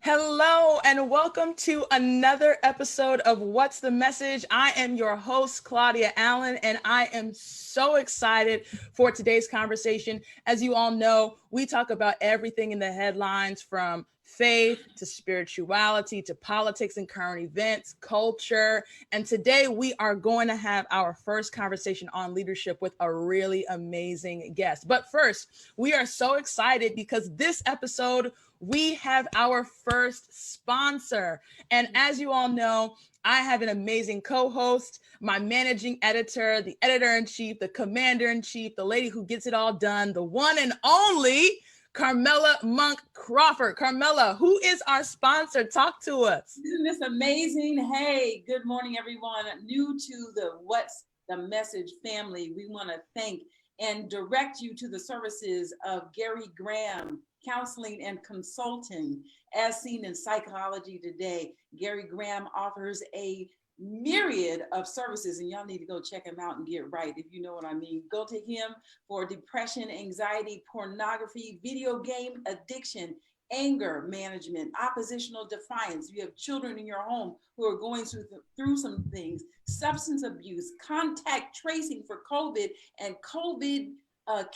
Hello and welcome to another episode of What's the Message? I am your host, Claudia Allen, and I am so excited for today's conversation. As you all know, we talk about everything in the headlines from faith to spirituality to politics and current events, culture. And today we are going to have our first conversation on leadership with a really amazing guest. But first, we are so excited because this episode we have our first sponsor. And as you all know, I have an amazing co-host, my managing editor, the editor-in-chief, the commander-in-chief, the lady who gets it all done, the one and only Carmela Monk Crawford. Carmela, who is our sponsor? Talk to us. Isn't this amazing? Hey, good morning, everyone. New to the What's the Message family, we want to thank and direct you to the services of Gary Graham, Counseling and Consulting, as seen in Psychology Today. Gary Graham offers a myriad of services, and y'all need to go check him out and get right, if you know what I mean. Go to him for depression, anxiety, pornography, video game addiction, anger management, oppositional defiance. You have children in your home who are going through some things, substance abuse, contact tracing for COVID, and COVID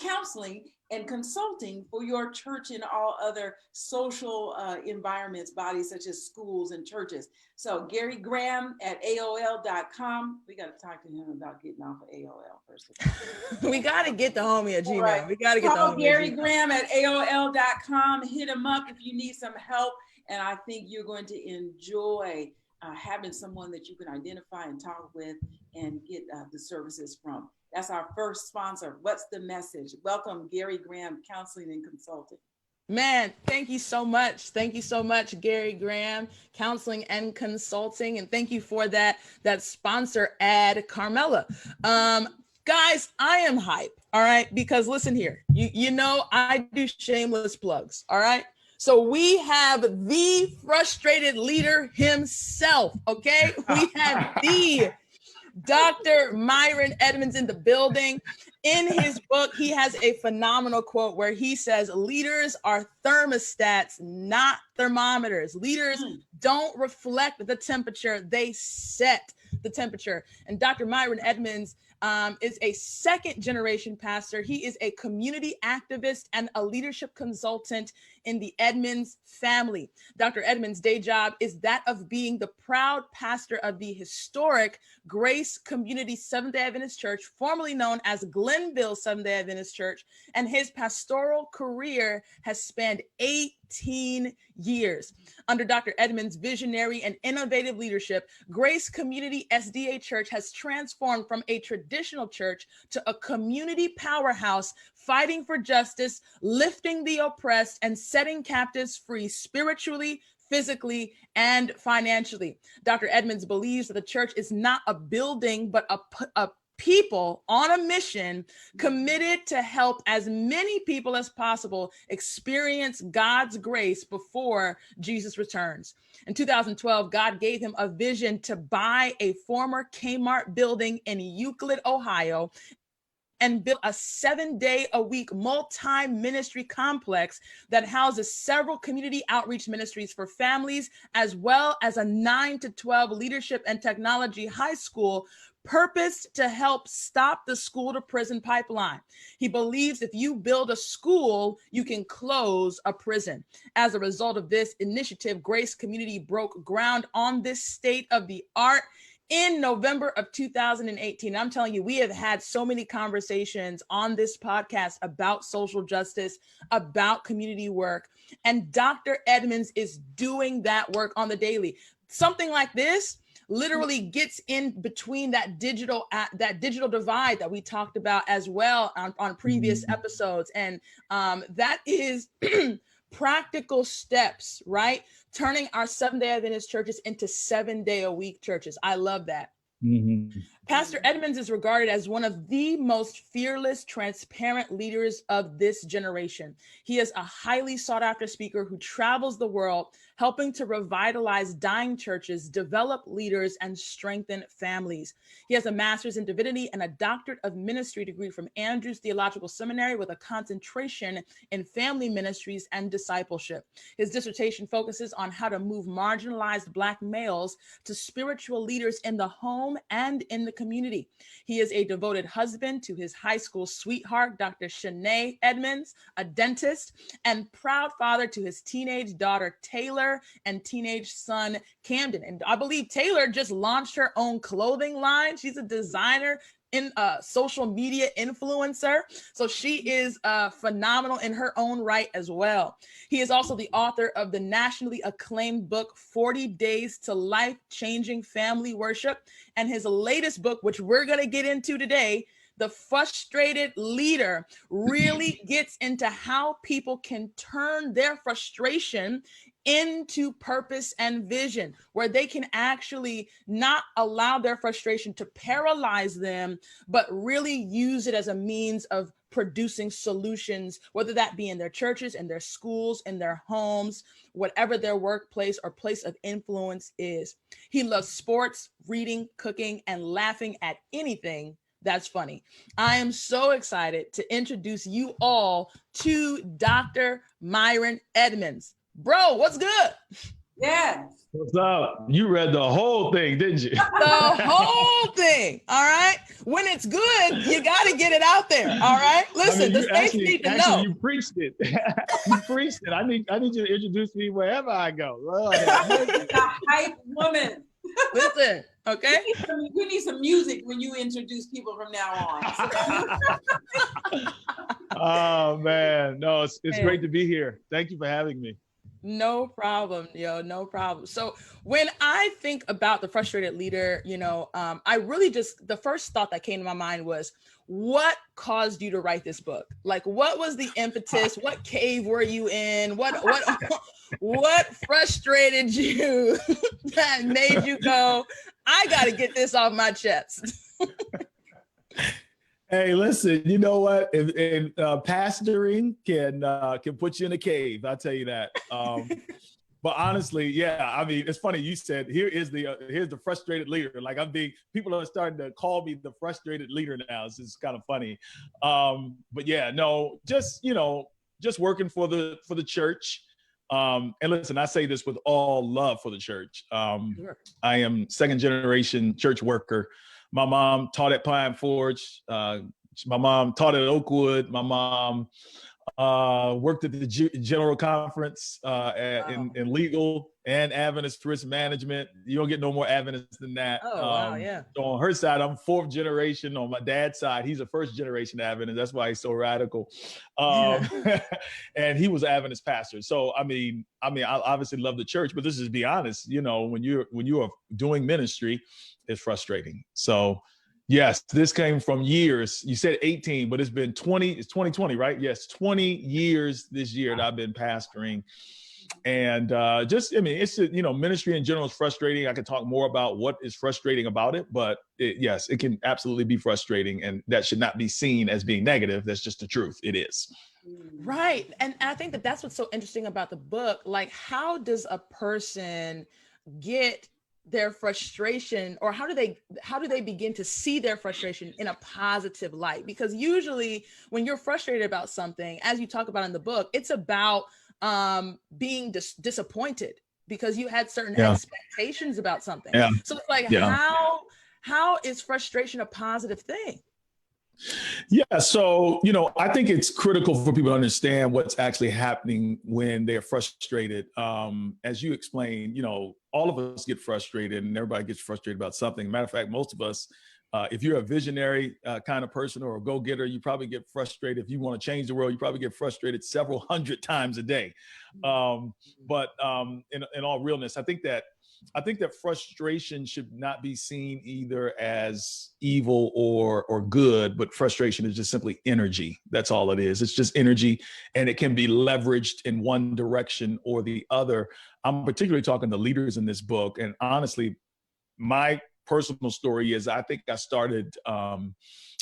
counseling and consulting for your church and all other social environments, bodies such as schools and churches. So Gary Graham at AOL.com. We got to talk to him about getting off of AOL first. We got to get the homie at Gmail. Right. We got to get Call the homie Gary at Gmail. Graham at AOL.com. Hit him up if you need some help. And I think you're going to enjoy having someone that you can identify and talk with and get the services from. That's our first sponsor. What's the Message? Welcome, Gary Graham, Counseling and Consulting. Man, thank you so much. Thank you so much, Gary Graham, Counseling and Consulting. And thank you for that sponsor ad, Carmela. Guys, I am hype, all right? Because listen here, you know I do shameless plugs, all right? So we have the frustrated leader himself, okay? We have the Dr. Myron Edmonds in the building. In his book, he has a phenomenal quote where he says, leaders are thermostats, not thermometers. Leaders don't reflect the temperature, they set the temperature. And Dr. Myron Edmonds is a second generation pastor. He is a community activist and a leadership consultant in the Edmonds family. Dr. Edmonds' day job is that of being the proud pastor of the historic Grace Community Seventh-day Adventist Church, formerly known as Glenville Seventh-day Adventist Church, and his pastoral career has spanned 18 years. Under Dr. Edmonds' visionary and innovative leadership, Grace Community SDA Church has transformed from a traditional church to a community powerhouse, fighting for justice, lifting the oppressed, and setting captives free spiritually, physically, and financially. Dr. Edmonds believes that the church is not a building, but a people on a mission committed to help as many people as possible experience God's grace before Jesus returns. In 2012, God gave him a vision to buy a former Kmart building in Euclid, Ohio, and built a 7-day-a-week multi-ministry complex that houses several community outreach ministries for families, as well as a 9 to 12 leadership and technology high school purposed to help stop the school to prison pipeline. He believes if you build a school, you can close a prison. As a result of this initiative, Grace Community broke ground on this state-of-the-art in November of 2018. I'm telling you, we have had so many conversations on this podcast about social justice, about community work, and Dr. Edmonds is doing that work on the daily. Something like this literally gets in between that digital divide that we talked about as well on previous episodes. And that is practical steps, right? Turning our Seventh-day Adventist churches into 7-day-a-week churches. I love that. Pastor Edmonds is regarded as one of the most fearless, transparent leaders of this generation. He is a highly sought after speaker who travels the world, helping to revitalize dying churches, develop leaders, and strengthen families. He has a master's in divinity and a doctorate of ministry degree from Andrews Theological Seminary with a concentration in family ministries and discipleship. His dissertation focuses on how to move marginalized Black males to spiritual leaders in the home and in the community. He is a devoted husband to his high school sweetheart, Dr. Shanae Edmonds, a dentist, and proud father to his teenage daughter, Taylor, and teenage son, Camden. And I believe Taylor just launched her own clothing line. She's a designer in social media influencer. So she is phenomenal in her own right as well. He is also the author of the nationally acclaimed book, 40 Days to Life-Changing Family Worship, and his latest book, which we're gonna get into today, The Frustrated Leader, really gets into how people can turn their frustration into purpose and vision, where they can actually not allow their frustration to paralyze them, but really use it as a means of producing solutions, whether that be in their churches, in their schools, in their homes, whatever their workplace or place of influence is. He loves sports, reading, cooking, and laughing at anything that's funny. I am so excited to introduce you all to Dr. Myron Edmonds. Bro, what's good? Yes. What's up? You read the whole thing, didn't you? The whole thing. All right. When it's good, you got to get it out there. All right. Listen, the states need to know. You preached it. You preached it. I need you to introduce me wherever I go. Lord, The hype woman. Listen, okay. We need some music when you introduce people from now on. Oh man, no, it's great to be here. Thank you for having me. No problem, yo, no problem. So when I think about the frustrated leader, I really the first thought that came to my mind was, what caused you to write this book? Like, what was the impetus? What cave were you in? What frustrated you that made you go, I got to get this off my chest? Hey, listen, you know what? And pastoring can put you in a cave. I'll tell you that. But honestly, yeah, I mean, it's funny. You said here's the frustrated leader. Like people are starting to call me the frustrated leader now. It's kind of funny. But yeah, no, just working for the church. And listen, I say this with all love for the church. Sure. I am second generation church worker. My mom taught at Pine Forge. My mom taught at Oakwood. My mom worked at the General Conference in legal and Adventist risk management. You don't get no more Adventist than that. Oh, wow, yeah. So on her side, I'm fourth generation. On my dad's side, he's a first generation Adventist. That's why he's so radical. And he was an Adventist pastor. So I mean, I obviously love the church, but this is, be honest, when you are doing ministry, it's frustrating. So yes, this came from years. You said 18, but it's been 20. It's 2020, right? Yes, 20 years this year that I've been pastoring. And it's ministry in general is frustrating. I could talk more about what is frustrating about it, but yes, it can absolutely be frustrating, and that should not be seen as being negative. That's just the truth. It is. Right. And I think that's what's so interesting about the book. Like, how does a person get their frustration, or how do they begin to see their frustration in a positive light? Because usually when you're frustrated about something, as you talk about in the book, it's about being disappointed because you had certain expectations about something. Yeah. So it's like, how is frustration a positive thing? Yeah. So, I think it's critical for people to understand what's actually happening when they're frustrated. As you explained, all of us get frustrated, and everybody gets frustrated about something. Matter of fact, most of us, if you're a visionary kind of person or a go-getter, you probably get frustrated. If you want to change the world, you probably get frustrated several hundred times a day. But in all realness, I think that frustration should not be seen either as evil or good, but frustration is just simply energy. That's all it is. It's just energy, and it can be leveraged in one direction or the other. I'm particularly talking to leaders in this book, and honestly, my personal story is I think I started, and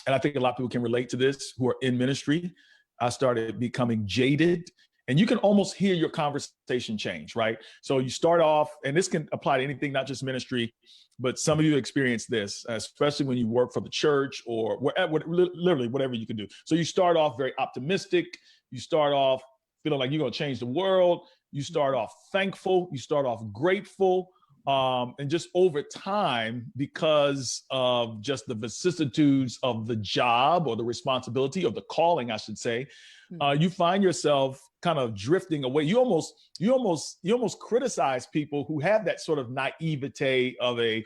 I think a lot of people can relate to this who are in ministry. I started becoming jaded. And you can almost hear your conversation change, right? So you start off, and this can apply to anything, not just ministry, but some of you experience this, especially when you work for the church or whatever, literally whatever you can do. So you start off very optimistic. You start off feeling like you're going to change the world. You start off thankful. You start off grateful. And just over time, because of just the vicissitudes of the job or the responsibility of the calling, I should say, you find yourself kind of drifting away. You almost criticize people who have that sort of naivete of a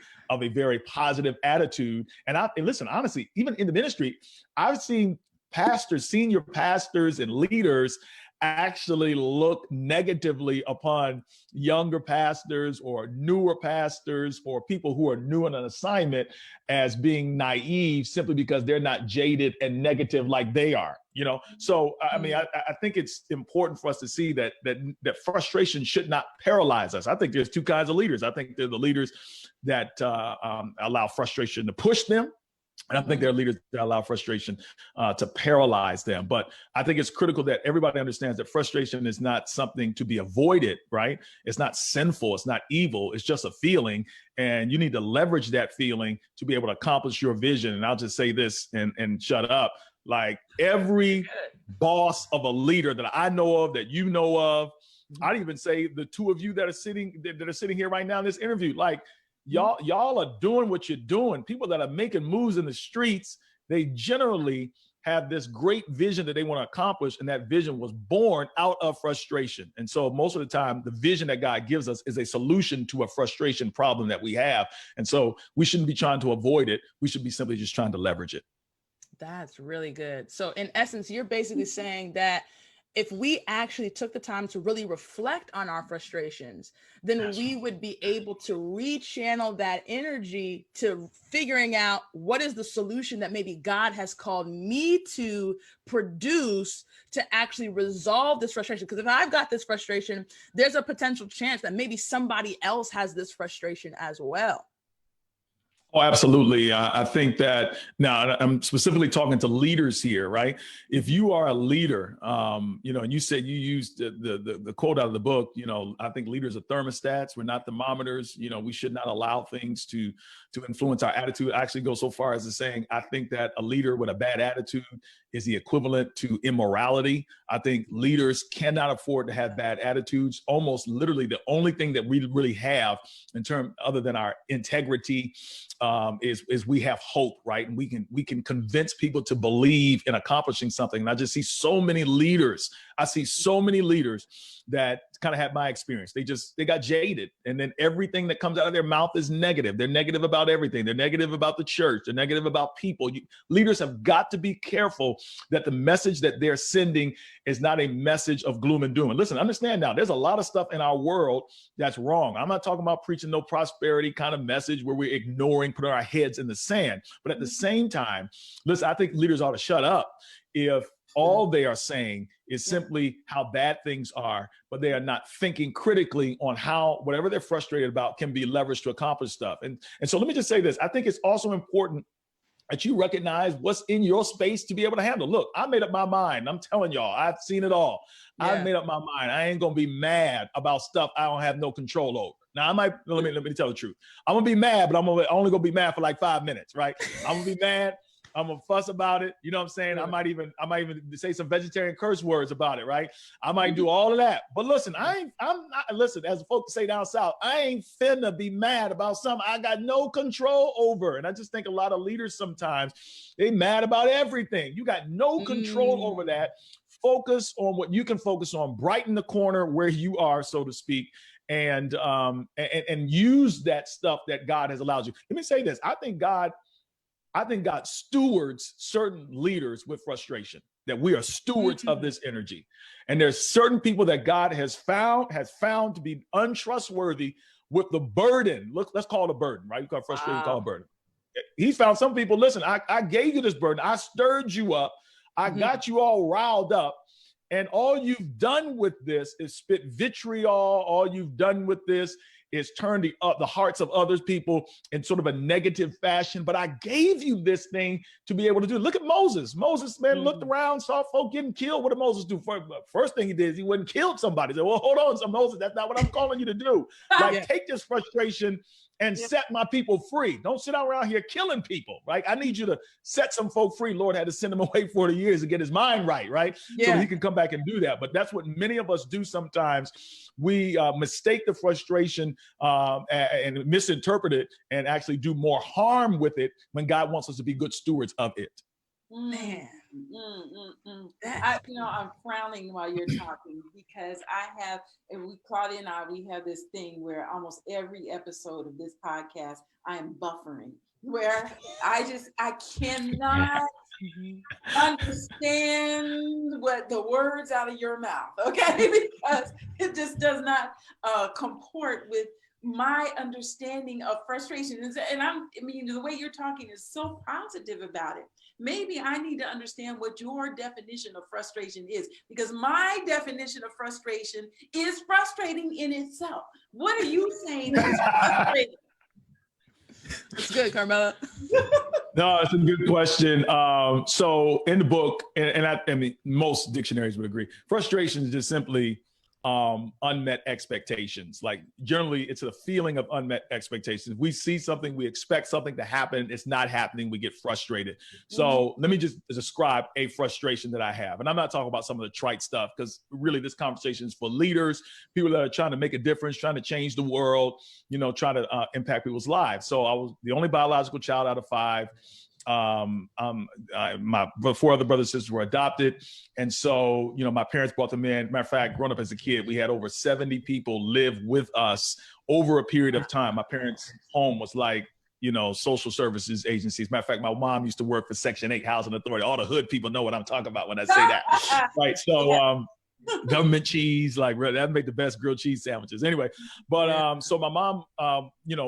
very positive attitude. And listen, honestly, even in the ministry, I've seen pastors, senior pastors and leaders actually look negatively upon younger pastors or newer pastors or people who are new in an assignment as being naive simply because they're not jaded and negative like they are, you know? So, I mean, I think it's important for us to see that frustration should not paralyze us. I think there's two kinds of leaders. I think they're the leaders that allow frustration to push them. And I think there are leaders that allow frustration to paralyze them. But I think it's critical that everybody understands that frustration is not something to be avoided, right? It's not sinful. It's not evil. It's just a feeling. And you need to leverage that feeling to be able to accomplish your vision. And I'll just say this and shut up. Like every boss of a leader that I know of, that you know of, I'd even say the two of you that are sitting here right now in this interview, like, y'all are doing what you're doing. People that are making moves in the streets, they generally have this great vision that they want to accomplish, and that vision was born out of frustration. And so most of the time, the vision that God gives us is a solution to a frustration problem that we have. And so we shouldn't be trying to avoid it. We should be simply just trying to leverage it. That's really good. So in essence, you're basically saying that if we actually took the time to really reflect on our frustrations, then we would be able to rechannel that energy to figuring out what is the solution that maybe God has called me to produce to actually resolve this frustration. Because if I've got this frustration, there's a potential chance that maybe somebody else has this frustration as well. Oh, absolutely. I think that now I'm specifically talking to leaders here, right? If you are a leader, you know, and you said you used the quote out of the book, you know, I think leaders are thermostats. We're not thermometers. You know, we should not allow things to influence our attitude. I actually go so far as to saying, I think that a leader with a bad attitude is the equivalent to immorality. I think leaders cannot afford to have bad attitudes. Almost literally the only thing that we really have in terms other than our integrity is we have hope, right? And we can convince people to believe in accomplishing something. And I just see so many leaders. I see so many leaders that kind of had my experience. They got jaded. And then everything that comes out of their mouth is negative. They're negative about everything. They're negative about the church. They're negative about people. Leaders have got to be careful that the message that they're sending is not a message of gloom and doom. And listen, understand now, there's a lot of stuff in our world that's wrong. I'm not talking about preaching no prosperity kind of message where we're ignoring, putting our heads in the sand. But at the same time, listen, I think leaders ought to shut up if all they are saying is simply how bad things are, but they are not thinking critically on how whatever they're frustrated about can be leveraged to accomplish stuff. And so let me just say this. I think it's also important that you recognize what's in your space to be able to handle. Look, I made up my mind. I'm telling y'all, I've seen it all. Yeah. I've made up my mind. I ain't gonna be mad about stuff I don't have no control over. Now I might, let me tell the truth. I'm gonna be mad, but I'm only gonna be mad for like 5 minutes, right? I'm gonna be mad. I'm gonna fuss about it. You know what I'm saying? Yeah. I might even say some vegetarian curse words about it, right? I might do all of that. But listen, I'm not, listen, as the folks say down south, I ain't finna be mad about something I got no control over. And I just think a lot of leaders sometimes, they mad about everything. You got no control over that. Focus on what you can focus on, brighten the corner where you are, so to speak. And use that stuff that God has allowed you. Let me say this. I think God stewards certain leaders with frustration, that we are stewards of this energy. And there's certain people that God has found to be untrustworthy with the burden. Look, let's call it a burden, right? You call it frustration, you call it a burden. He's found some people, listen, I gave you this burden. I stirred you up. I got you all riled up. And all you've done with this is spit vitriol. All you've done with this is turn the hearts of other people in sort of a negative fashion. But I gave you this thing to be able to do. Look at Moses. Moses, man, looked around, saw folk getting killed. What did Moses do? First thing he did is he went and killed somebody. He said, well, hold on, so Moses, that's not what I'm calling you to do. Like, take this frustration and set my people free. Don't sit around here killing people, right? I need you to set some folk free. Lord had to send him away 40 years to get his mind right, right? So that he can come back and do that. But that's what many of us do sometimes. We mistake the frustration and misinterpret it and actually do more harm with it when God wants us to be good stewards of it. Man. I'm frowning while you're talking because Claudia and we have this thing where almost every episode of this podcast, I am buffering, where I cannot understand what the words out of your mouth, okay? Because it just does not comport with my understanding of frustration. And the way you're talking is so positive about it. Maybe I need to understand what your definition of frustration is, because my definition of frustration is frustrating in itself. What are you saying is frustrating? That's good, Carmela. No, it's a good question. So in the book, and I mean, most dictionaries would agree, frustration is just simply unmet expectations. Like, generally, it's a feeling of unmet expectations. We see something, we expect something to happen, it's not happening, we get frustrated. So let me just describe a frustration that I have. And I'm not talking about some of the trite stuff, because really this conversation is for leaders, people that are trying to make a difference, trying to change the world, trying to impact people's lives. So I was the only biological child out of 5. My 4 other brothers and sisters were adopted. And so, my parents brought them in. Matter of fact, growing up as a kid, we had over 70 people live with us over a period of time. My parents' home was like, social services agencies. Matter of fact, my mom used to work for Section 8 Housing Authority. All the hood people know what I'm talking about when I say that. Right. So, government cheese, like that make the best grilled cheese sandwiches. Anyway, but so my mom,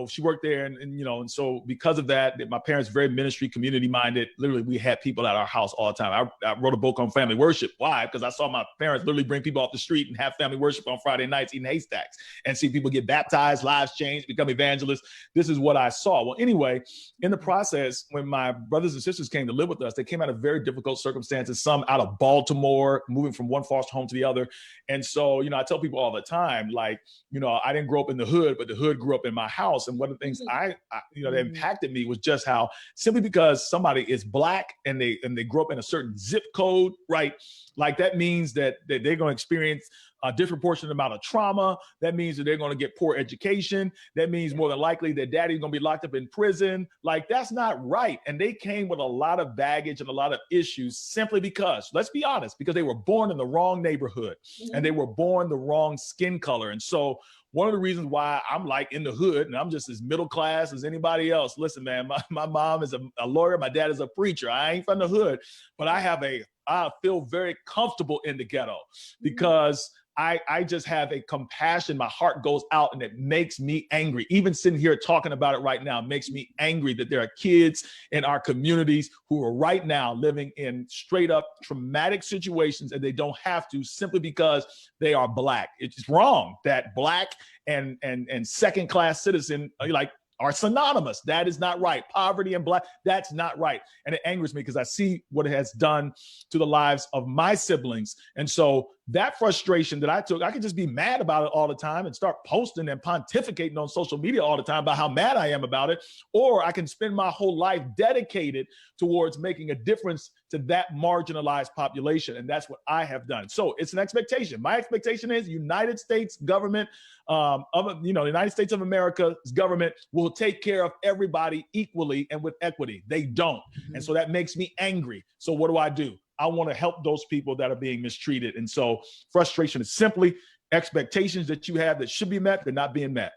she worked there, and so because of that, my parents very ministry, community minded. Literally, we had people at our house all the time. I wrote a book on family worship. Why? Because I saw my parents literally bring people off the street and have family worship on Friday nights, eating haystacks, and see people get baptized, lives changed, become evangelists. This is what I saw. Well, anyway, in the process, when my brothers and sisters came to live with us, they came out of very difficult circumstances. Some out of Baltimore, moving from one foster home to the other. And so, I tell people all the time, like, I didn't grow up in the hood, but the hood grew up in my house. And one of the things that impacted me was just how, simply because somebody is Black and they grow up in a certain zip code, right? Like, that means that they're going to experience a disproportionate amount of trauma. That means that they're going to get poor education. That means more than likely that daddy's going to be locked up in prison. Like, that's not right. And they came with a lot of baggage and a lot of issues simply because, let's be honest, because they were born in the wrong neighborhood and they were born the wrong skin color. And so one of the reasons why I'm like in the hood and I'm just as middle class as anybody else. Listen, man, my mom is a lawyer. My dad is a preacher. I ain't from the hood, but I feel very comfortable in the ghetto because I just have a compassion. My heart goes out and it makes me angry. Even sitting here talking about it right now makes me angry that there are kids in our communities who are right now living in straight up traumatic situations and they don't have to, simply because they are Black. It's wrong that Black and second class citizen are synonymous. That is not right. Poverty and Black, that's not right. And it angers me because I see what it has done to the lives of my siblings. And so that frustration that I took, I could just be mad about it all the time and start posting and pontificating on social media all the time about how mad I am about it. Or I can spend my whole life dedicated towards making a difference to that marginalized population. And that's what I have done. So it's an expectation. My expectation is United States government, the United States of America's government will take care of everybody equally and with equity. They don't. And so that makes me angry. So what do? I want to help those people that are being mistreated. And so frustration is simply expectations that you have that should be met, they're not being met.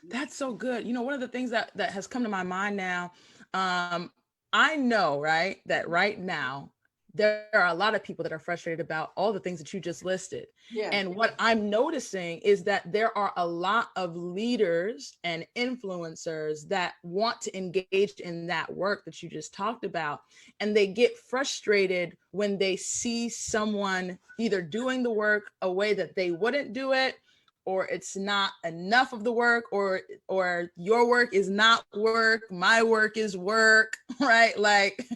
That's so good. One of the things that has come to my mind now, I know, right, that right now, there are a lot of people that are frustrated about all the things that you just listed. Yeah. And what I'm noticing is that there are a lot of leaders and influencers that want to engage in that work that you just talked about. And they get frustrated when they see someone either doing the work a way that they wouldn't do it, it's not enough of the work, or your work is not work, my work is work, right? Like,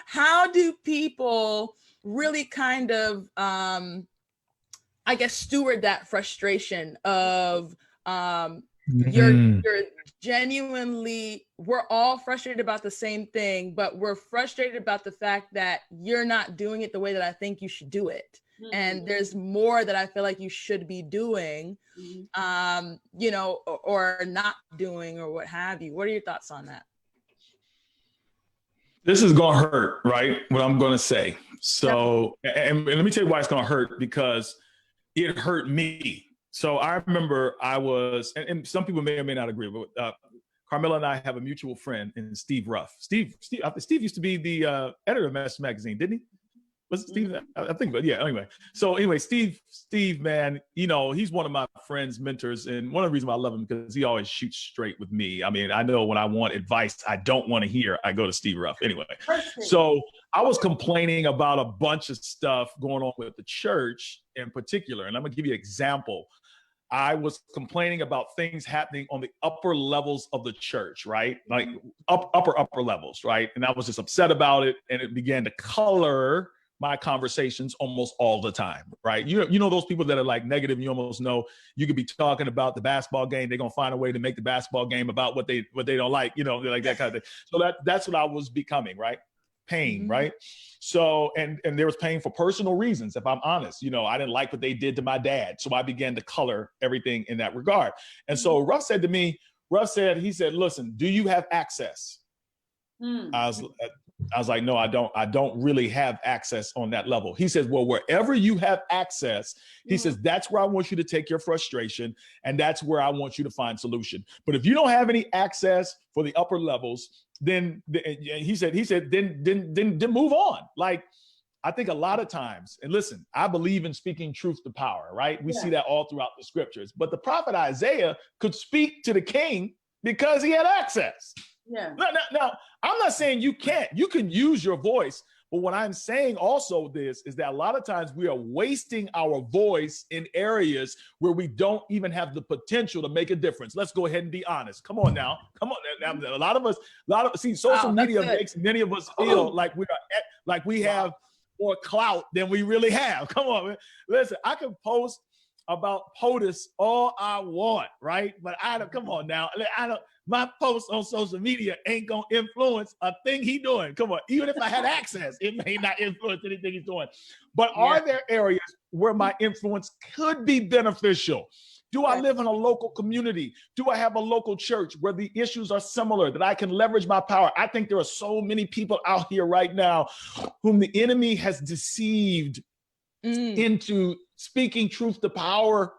how do people really kind of, I guess, steward that frustration of, you're genuinely, we're all frustrated about the same thing, but we're frustrated about the fact that you're not doing it the way that I think you should do it. Mm-hmm. And there's more that I feel like you should be doing, mm-hmm. You know, or not doing, or what have you. What are your thoughts on that? This is going to hurt, right? What I'm going to say. So, and let me tell you why it's going to hurt, because it hurt me. So I remember I was, and some people may or may not agree, but Carmela and I have a mutual friend in Steve Ruff. Steve used to be the editor of Message Magazine, didn't he? Was it Steve? I think, but yeah, anyway. So anyway, Steve, man, you know, he's one of my friends, mentors. And one of the reasons why I love him, because he always shoots straight with me. I mean, I know when I want advice I don't want to hear, I go to Steve Ruff. Anyway, so I was complaining about a bunch of stuff going on with the church in particular. And I'm going to give you an example. I was complaining about things happening on the upper levels of the church, right? Like upper levels, right? And I was just upset about it. And it began to color my conversations almost all the time, right? You know those people that are like negative. You almost know you could be talking about the basketball game. They're gonna find a way to make the basketball game about what they don't like. You know, like that kind of thing. So that's what I was becoming, right? Pain, mm-hmm. right? So and there was pain for personal reasons. If I'm honest, you know, I didn't like what they did to my dad, so I began to color everything in that regard. And mm-hmm. so Ruff said to me, he said, "Listen, do you have access?" Mm-hmm. I was like, no, I don't really have access on that level. He says, well, wherever you have access, he says, that's where I want you to take your frustration, and that's where I want you to find solution. But if you don't have any access for the upper levels, then he said, then move on. Like, I think a lot of times, and listen, I believe in speaking truth to power, right? We see that all throughout the scriptures. But the prophet Isaiah could speak to the king because he had access. Yeah. Now, I'm not saying you can't. You can use your voice. But what I'm saying also is that a lot of times we are wasting our voice in areas where we don't even have the potential to make a difference. Let's go ahead and be honest. Come on now. A lot of social media makes many of us feel like we have more clout than we really have. Come on, man. Listen, I can post about POTUS all I want, right? But come on now. My posts on social media ain't gonna influence a thing he doing. Come on, even if I had access, it may not influence anything he's doing. But are there areas where my influence could be beneficial? Do I live in a local community? Do I have a local church where the issues are similar, that I can leverage my power? I think there are so many people out here right now whom the enemy has deceived into speaking truth to power.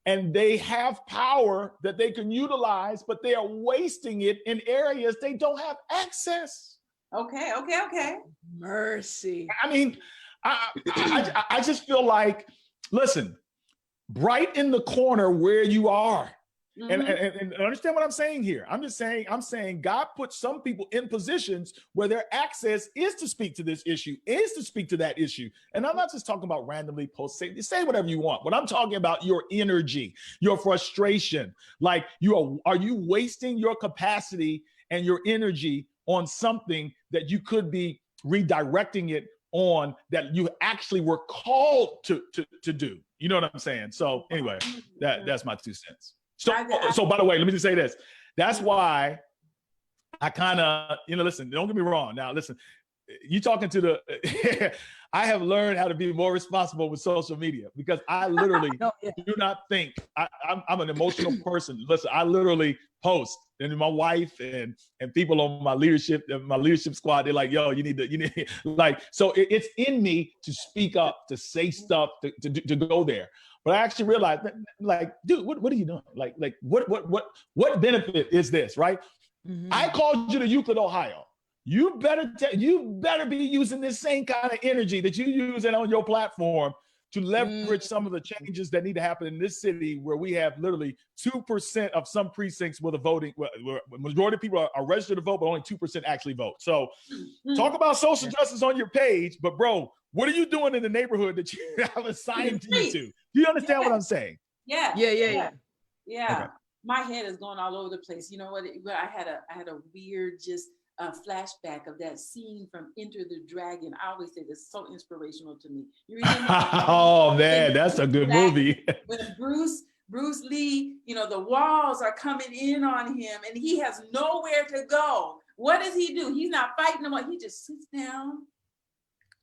And they have power that they can utilize, but they are wasting it in areas they don't have access. Okay. Mercy. I mean, I just feel like, listen, right in the corner where you are. Mm-hmm. And understand what I'm saying here. I'm saying God put some people in positions where their access is to speak to this issue, is to speak to that issue. And I'm not just talking about randomly say whatever you want, but I'm talking about your energy, your frustration. Like are you wasting your capacity and your energy on something that you could be redirecting it on, that you actually were called to do? You know what I'm saying? So anyway, that's my 2 cents. So by the way, let me just say this. That's why I kind of, listen, don't get me wrong. Now, listen, you talking to the, I have learned how to be more responsible with social media, because I literally do not think, I'm an emotional person. Listen, I literally post, and my wife and people on my leadership squad, they're like, yo, you need like, so it's in me to speak up, to say stuff, to go there. But I actually realized, like, dude, what are you doing? Like, what benefit is this, right? Mm-hmm. I called you to Euclid, Ohio. You better be using this same kind of energy that you use on your platform to leverage some of the changes that need to happen in this city, where we have literally 2% of some precincts where the voting, where majority of people are registered to vote, but only 2% actually vote. So talk about social justice on your page, but bro, what are you doing in the neighborhood that you have assigned to you to? Do you understand what I'm saying? Yeah. Yeah. Okay. My head is going all over the place. You know what? I had a weird just flashback of that scene from Enter the Dragon. I always say this is so inspirational to me. You remember? Oh man, that's a good movie. When Bruce Lee, you know, the walls are coming in on him and he has nowhere to go. What does he do? He's not fighting them. He just sits down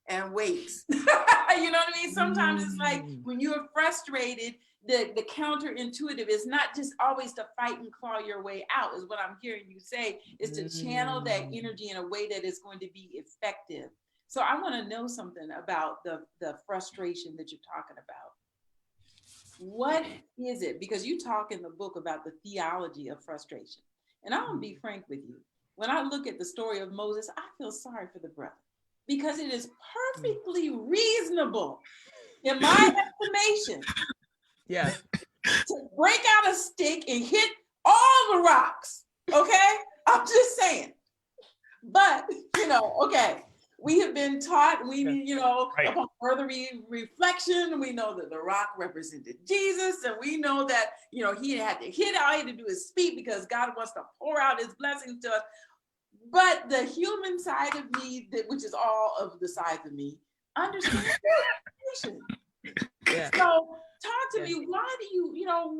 and waits. You know what I mean? Sometimes it's like when you're frustrated, the counterintuitive is not just always to fight and claw your way out, is what I'm hearing you say, is to channel that energy in a way that is going to be effective. So I want to know something about the frustration that you're talking about. What is it? Because you talk in the book about the theology of frustration. And I'm going to be frank with you. When I look at the story of Moses, I feel sorry for the brother because it is perfectly reasonable, in my estimation, to break out a stick and hit all the rocks. Okay? I'm just saying. But, you know, okay. We have been taught, you know, upon further reflection, we know that the rock represented Jesus, and we know that, you know, he had to hit all he had to do is speak because God wants to pour out his blessings to us. But the human side of me, which is all of the sides of me, understands frustration. So talk to me, why do you know,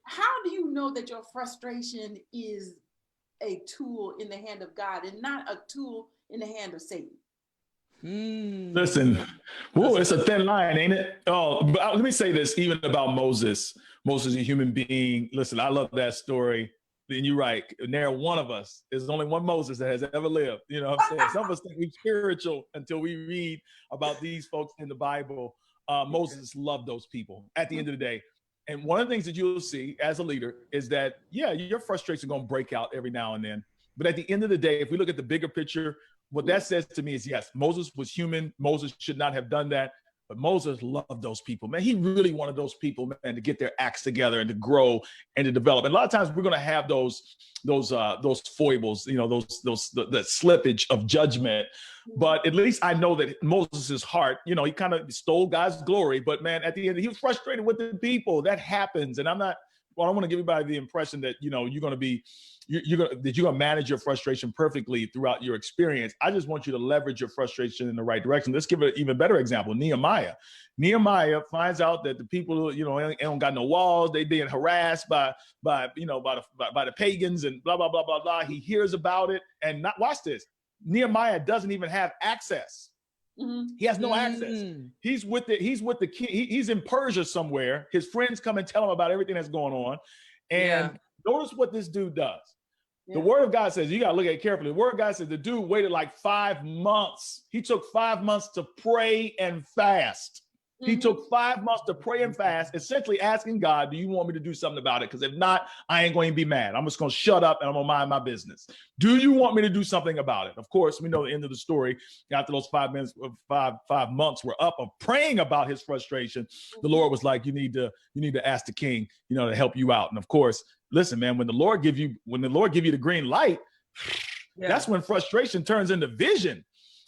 how do you know that your frustration is a tool in the hand of God and not a tool in the hand of Satan? Listen, it's a thin line, ain't it? Oh, but let me say this even about Moses. Moses, a human being. Listen, I love that story. And you're right. Near one of us, there's only one Moses that has ever lived. You know what I'm saying? Some of us think we're spiritual until we read about these folks in the Bible. Moses loved those people at the end of the day. And one of the things that you'll see as a leader is that, your frustration is going to break out every now and then. But at the end of the day, if we look at the bigger picture, what that says to me is, yes, Moses was human. Moses should not have done that. But Moses loved those people, man. He really wanted those people, man, to get their acts together and to grow and to develop. And a lot of times we're going to have those foibles, you know, the slippage of judgment. But at least I know that Moses' heart, you know, he kind of stole God's glory. But man, at the end, he was frustrated with the people. That happens. And I don't want to give anybody the impression that, you know, you're going to manage your frustration perfectly throughout your experience. I just want you to leverage your frustration in the right direction. Let's give it an even better example. Nehemiah finds out that the people, you know, they don't got no walls. They being harassed by the pagans and blah, blah, blah, blah, blah. He hears about it and watch this. Nehemiah doesn't even have access. He has no access. He's with the king. He's in Persia somewhere. His friends come and tell him about everything that's going on. And notice what this dude does. The word of God says, you got to look at it carefully. The word of God says the dude waited like 5 months. He took 5 months to pray and fast. He took 5 months to pray and fast, essentially asking God, do you want me to do something about it? Because if not, I ain't going to be mad. I'm just going to shut up and I'm going to mind my business. Do you want me to do something about it? Of course, we know the end of the story. After those 5 months were up of praying about his frustration, the Lord was like, you need to ask the king, you know, to help you out. And of course, listen, man, when the Lord give you the green light, that's when frustration turns into vision.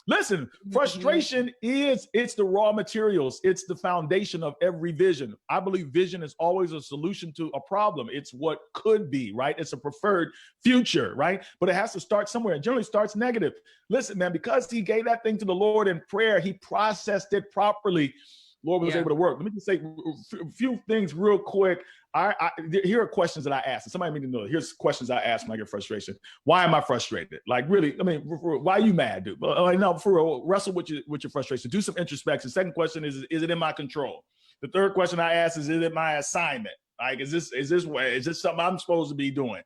Listen, frustration it's the raw materials. It's the foundation of every vision. I believe vision is always a solution to a problem. It's what could be, right? It's a preferred future, right? But it has to start somewhere. It generally starts negative. Listen, man, because he gave that thing to the Lord in prayer, he processed it properly. Lord was able to work. Let me just say a few things real quick. Here are questions that I ask. Somebody need to know. Here's questions I ask when I get frustration. Why am I frustrated? Like, really, I mean, why are you mad, dude? No, for real, wrestle with your frustration. Do some introspection. Second question is it in my control? The third question I ask is it my assignment? Like, is this something I'm supposed to be doing?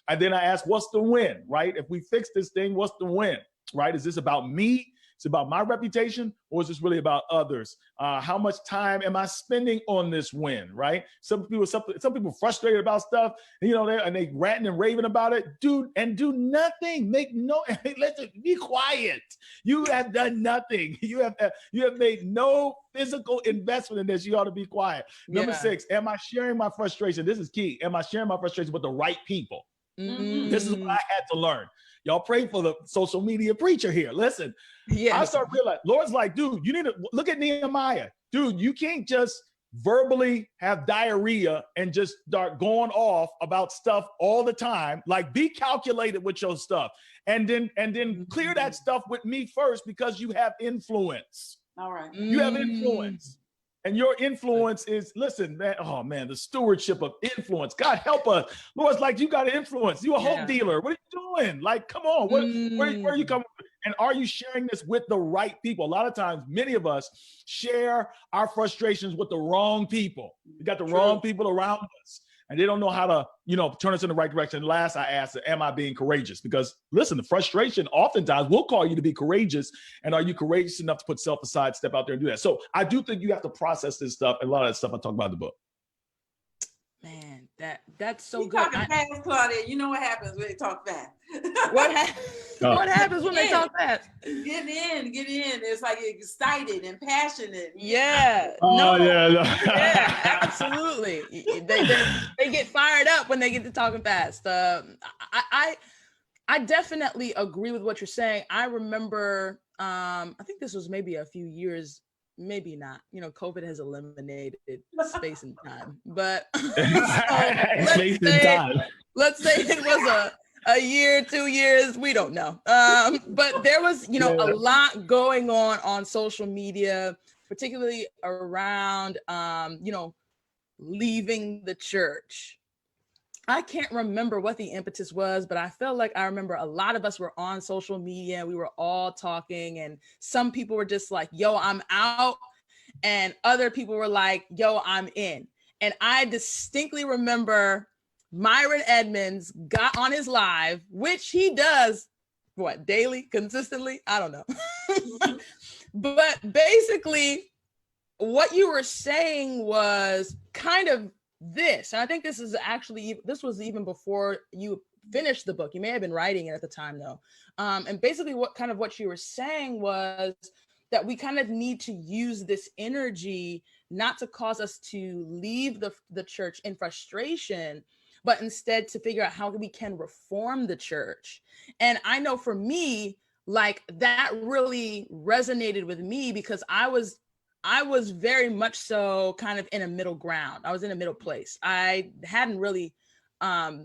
And then I ask, what's the win, right? If we fix this thing, what's the win, right? Is this about me? It's about my reputation, or is this really about others? How much time am I spending on this win, right? Some people frustrated about stuff, and, you know, they ranting and raving about it. Do nothing. Listen, be quiet. You have done nothing. You have made no physical investment in this. You ought to be quiet. Number 6, am I sharing my frustration? This is key. Am I sharing my frustration with the right people? This is what I had to learn. Y'all pray for the social media preacher here. Listen, I start realizing, Lord's like, dude, you need to look at Nehemiah. Dude, you can't just verbally have diarrhea and just start going off about stuff all the time. Like, be calculated with your stuff, and then clear that stuff with me first, because you have influence. All right. You have influence. And your influence is, listen, man, oh man, the stewardship of influence. God help us. Lord's like, you got influence. You a hope dealer. What are you doing? Like, come on, where are you coming from? And are you sharing this with the right people? A lot of times, many of us share our frustrations with the wrong people. We got the wrong people around us, and they don't know how to, turn us in the right direction. And last, I asked, am I being courageous? Because listen, the frustration oftentimes will call you to be courageous. And are you courageous enough to put self aside, step out there and do that? So I do think you have to process this stuff. And a lot of that stuff I talk about in the book. Man, that's so You good. talking fast, Claudia. You know what happens when they talk fast. What happens when they talk fast? Get in. It's like excited and passionate. Yeah. Yeah, absolutely. They get fired up when they get to talking fast. I definitely agree with what you're saying. I remember, I think this was maybe a few years, maybe not. COVID has eliminated space and time, but let's say it was a year, 2 years, we don't know. But there was, a lot going on social media, particularly around, leaving the church. I can't remember what the impetus was, but I feel like I remember a lot of us were on social media. We were all talking, and some people were just like, yo, I'm out. And other people were like, yo, I'm in. And I distinctly remember Myron Edmonds got on his live, which he does, daily, consistently? I don't know. But basically, what you were saying was kind of this. And I think this was even before you finished the book. You may have been writing it at the time, though. And basically what you were saying was that we kind of need to use this energy not to cause us to leave the church in frustration, but instead to figure out how we can reform the church. And I know for me, like, that really resonated with me, because I was very much so kind of in a middle ground. I was in a middle place. I hadn't really, I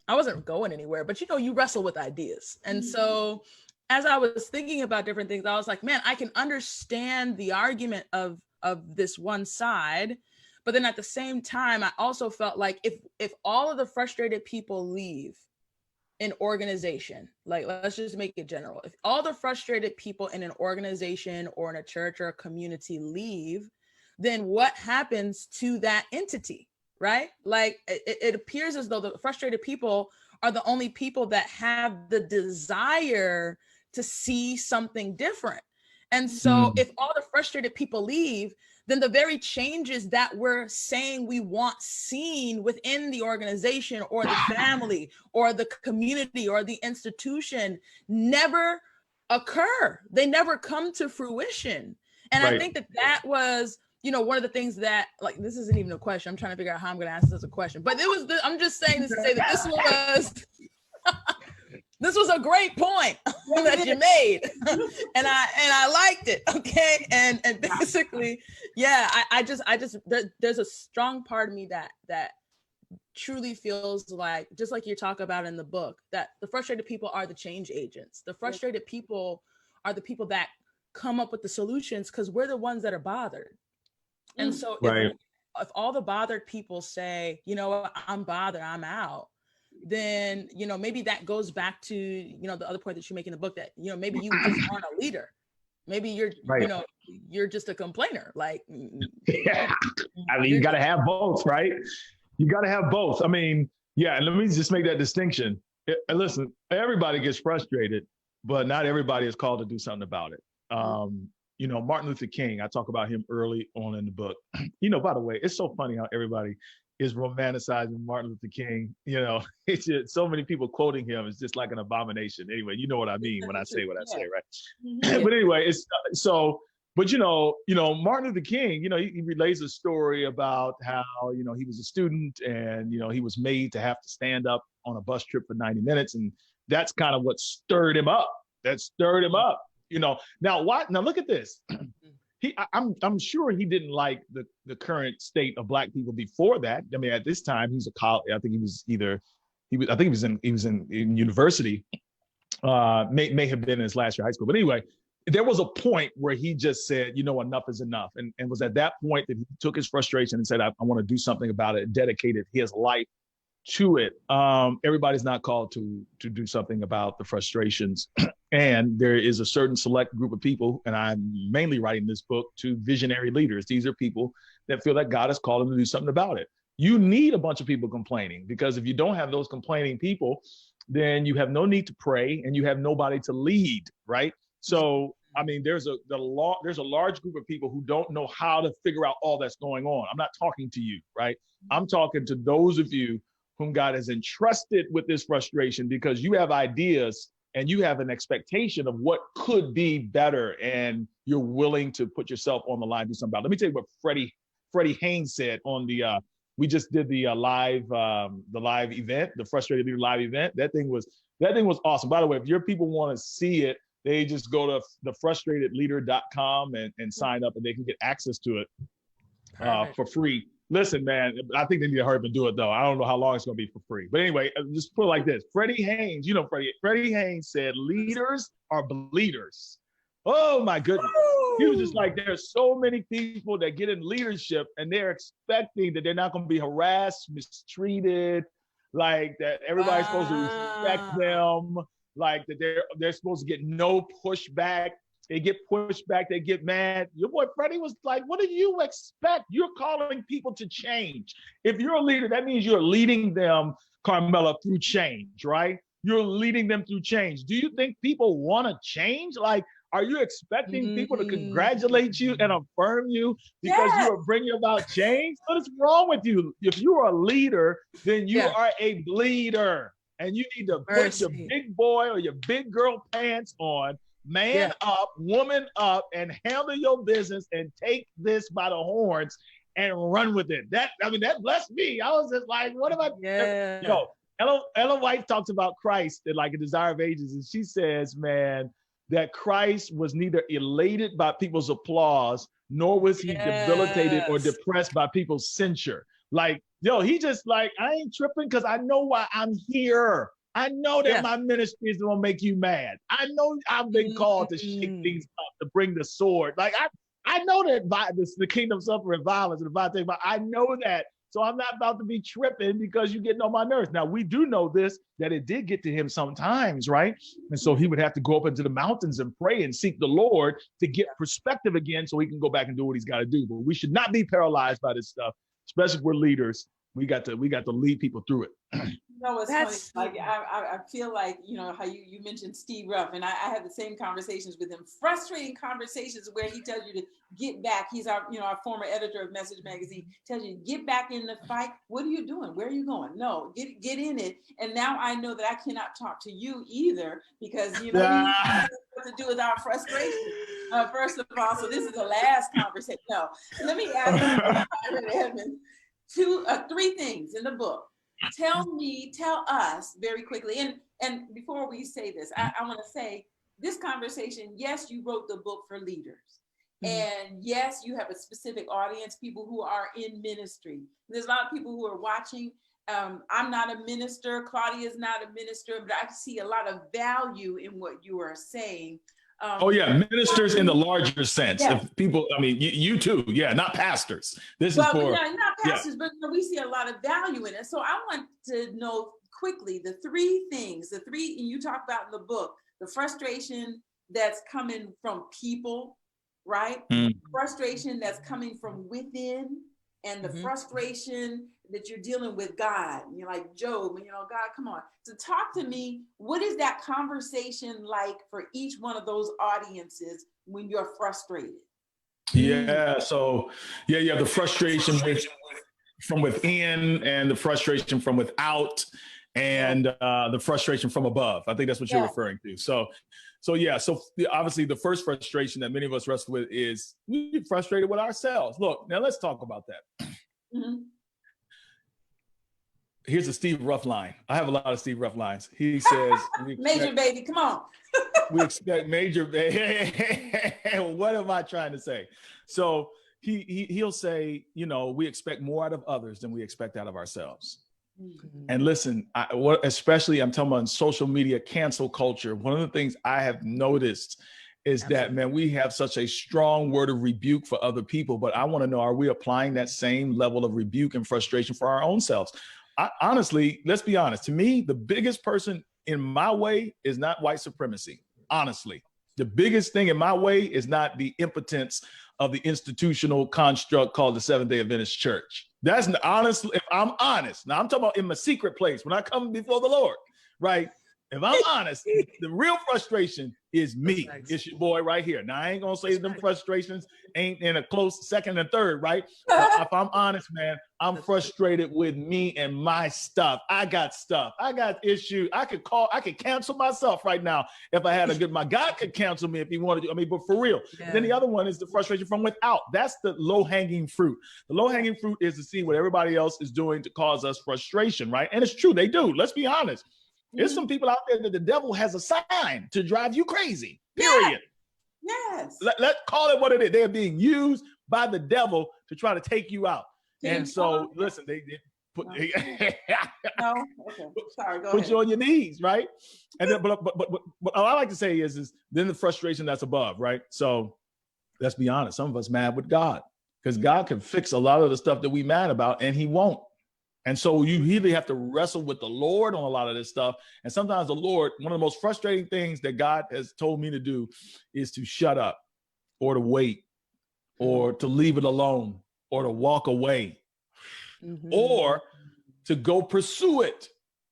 wasn't going anywhere, but you wrestle with ideas. And so as I was thinking about different things, I was like, man, I can understand the argument of this one side. But then at the same time, I also felt like if all of the frustrated people leave an organization, like, let's just make it general. If all the frustrated people in an organization or in a church or a community leave, then what happens to that entity, right? Like, it appears as though the frustrated people are the only people that have the desire to see something different. And so if all the frustrated people leave, then the very changes that we're saying we want seen within the organization or the family or the community or the institution never occur. They never come to fruition. And I think that was, one of the things that, like, this isn't even a question. I'm trying to figure out how I'm going to answer this as a question, but I'm just saying this to say that this was a great point that you made, and I liked it. Okay, and basically, yeah, there's a strong part of me that truly feels like, just like you talk about in the book, that the frustrated people are the change agents. The frustrated people are the people that come up with the solutions, because we're the ones that are bothered. And so if all the bothered people say, I'm bothered, I'm out, then, maybe that goes back to, the other point that you make in the book, that, maybe you just aren't a leader. Maybe you're, you're just a complainer. Like, yeah. I mean, you got to have both, right? You got to have both. I mean, yeah. And let me just make that distinction. Listen, everybody gets frustrated, but not everybody is called to do something about it. Martin Luther King, I talk about him early on in the book. By the way, it's so funny how everybody is romanticizing Martin Luther King. It's just so many people quoting him. It's just like an abomination. Anyway, you know what I mean when I say what I say, right? But anyway, it's so. But Martin Luther King, he relays a story about how he was a student and he was made to have to stand up on a bus trip for 90 minutes, and that's kind of what stirred him up. Now look at this. I'm sure he didn't like the current state of Black people before that. I mean, at this time, he's a college. I think he was in university. May have been in his last year of high school. But anyway, there was a point where he just said, enough is enough. And was at that point that he took his frustration and said, I want to do something about it, and dedicated his life to it. Everybody's not called to do something about the frustrations. And there is a certain select group of people, and I'm mainly writing this book to visionary leaders. These are people that feel that God has called them to do something about it. You need a bunch of people complaining, because if you don't have those complaining people, then you have no need to pray and you have nobody to lead, right? So, I mean, there's a large group of people who don't know how to figure out all that's going on. I'm not talking to you, right? I'm talking to those of you whom God has entrusted with this frustration, because you have ideas and you have an expectation of what could be better, and you're willing to put yourself on the line, do something about it. Let me tell you what Freddie Haynes said on the we just did the live event, the Frustrated Leader live event. That thing was awesome. By the way, if your people want to see it, they just go to thefrustratedleader.com and sign up, and they can get access to it for free. Listen, man, I think they need to hurry up and do it, though. I don't know how long it's going to be for free. But anyway, just put it like this. Freddie Haynes, Freddie Haynes said, leaders are bleeders. Oh, my goodness. He was just like, there's so many people that get in leadership and they're expecting that they're not going to be harassed, mistreated, like that everybody's supposed to respect them, like that they're supposed to get no pushback. They get pushed back, they get mad. Your boy Freddie was like, what do you expect? You're calling people to change. If you're a leader, that means you're leading them, Carmela, through change, right? You're leading them through change. Do you think people want to change? Like, are you expecting people to congratulate you and affirm you because you are bringing about change? What is wrong with you? If you are a leader, then you are a bleeder. And you need to put your big boy or your big girl pants on, man up, woman up, and handle your business and take this by the horns and run with it. That blessed me. I was just like, what am I? Ellen White talks about Christ in like A Desire of Ages, and she says, man, that Christ was neither elated by people's applause, nor was he debilitated or depressed by people's censure. Like, he just like, I ain't tripping because I know why I'm here. I know that my ministry is going to make you mad. I know I've been called to shake things up, to bring the sword. Like, I know that the kingdom suffering violence and the violence, but I know that. So I'm not about to be tripping because you're getting on my nerves. Now, we do know this, that it did get to him sometimes, right? And so he would have to go up into the mountains and pray and seek the Lord to get perspective again so he can go back and do what he's got to do. But we should not be paralyzed by this stuff, especially if we're leaders. We got to lead people through it. It's funny. Like I feel like, how you mentioned Steve Ruff, and I had the same conversations with him, frustrating conversations where he tells you to get back. He's our former editor of Message Magazine, tells you to get back in the fight. What are you doing? Where are you going? No, get in it. And now I know that I cannot talk to you either, because we have to do with our frustration. First of all, so this is the last conversation. No, let me ask you, Myron Edmonds, three things in the book. Tell us very quickly, and before we say this, I want to say this conversation, yes, you wrote the book for leaders, and yes, you have a specific audience, people who are in ministry. There's a lot of people who are watching. I'm not a minister, Claudia is not a minister, but I see a lot of value in what you are saying. Ministers in the larger sense. If people, you too, not pastors. This is for not pastors, but we see a lot of value in it. So I want to know quickly the three, and you talk about in the book, the frustration that's coming from people, right? Frustration that's coming from within, and the frustration that you're dealing with God. And you're like Job, and God, come on. So talk to me, what is that conversation like for each one of those audiences when you're frustrated? So you have the frustration from within, and the frustration from without, and the frustration from above. I think that's what you're referring to. So obviously the first frustration that many of us wrestle with is we're frustrated with ourselves. Look, now let's talk about that. Here's a Steve Ruff line. I have a lot of Steve Ruff lines. He says, Major baby, come on. We expect major. What am I trying to say? So he'll say, we expect more out of others than we expect out of ourselves. Mm-hmm. And listen, especially I'm talking about social media cancel culture. One of the things I have noticed is that, man, we have such a strong word of rebuke for other people, but I want to know, are we applying that same level of rebuke and frustration for our own selves? Honestly, let's be honest. To me, the biggest person in my way is not white supremacy. Honestly, the biggest thing in my way is not the impotence of the institutional construct called the Seventh-day Adventist Church. That's honestly, if I'm honest. Now I'm talking about in my secret place when I come before the Lord, right? If I'm honest, the real frustration is me. It's your boy right here. Now I ain't gonna say them frustrations ain't in a close second and third, right? But if I'm honest, man, I'm frustrated with me and my stuff. I got stuff. I got issues. I could cancel myself right now if I had a good. My God could cancel me if he wanted to. I mean, but for real. Yeah. Then the other one is the frustration from without. That's the low-hanging fruit. The low-hanging fruit is to see what everybody else is doing to cause us frustration, right? And it's true, they do. Let's be honest. There's some people out there that the devil has assigned to drive you crazy, period. Yes. Let's call it what it is. They're being used by the devil to try to take you out. And so, listen, they put, no. Okay. Sorry, go put ahead. you on your knees, right? And then, but what I like to say is then the frustration that's above, right? So let's be honest. Some of us mad with God because God can fix a lot of the stuff that we mad about, and he won't. And so you really have to wrestle with the Lord on a lot of this stuff. And sometimes the Lord, one of the most frustrating things that God has told me to do is to shut up or to wait or to leave it alone or to walk away or to go pursue it,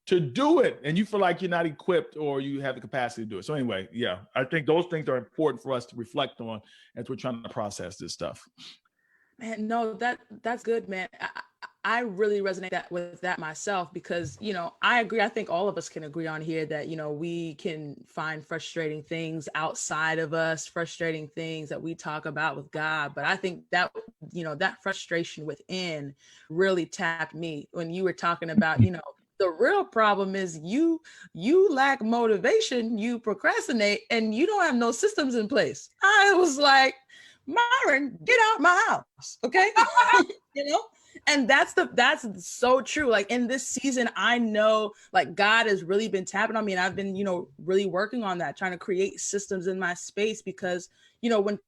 to do it. And you feel like you're not equipped or you have the capacity to do it. So anyway, yeah, I think those things are important for us to reflect on as we're trying to process this stuff. Man, no, that's good, man. I really resonate with that myself because, I agree. I think all of us can agree on here that, we can find frustrating things outside of us, frustrating things that we talk about with God. But I think that, that frustration within really tapped me when you were talking about, the real problem is you lack motivation, you procrastinate, and you don't have no systems in place. I was like, Myron, get out my house, okay? And that's so true. Like in this season, I know like God has really been tapping on me, and I've been, really working on that, trying to create systems in my space because, when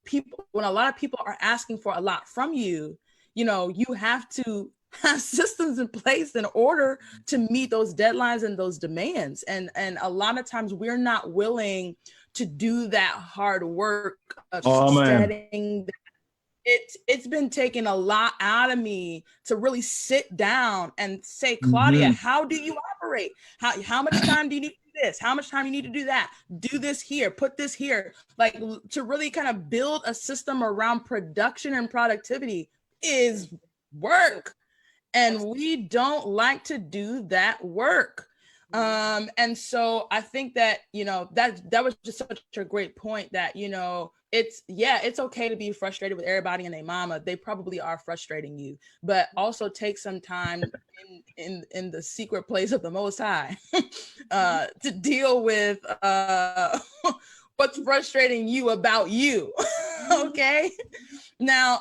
a lot of people are asking for a lot from you, you have to have systems in place in order to meet those deadlines and those demands. And a lot of times we're not willing to do that hard work of setting. It's been taking a lot out of me to really sit down and say, Claudia, how do you operate? How much time do you need to do this? How much time you need to do that? Do this here, put this here. Like to really kind of build a system around production and productivity is work. And we don't like to do that work. And so I think that, that was just such a great point that, it's okay to be frustrated with everybody and their mama. They probably are frustrating you, but also take some time in the secret place of the Most High to deal with what's frustrating you about you. Okay. Now,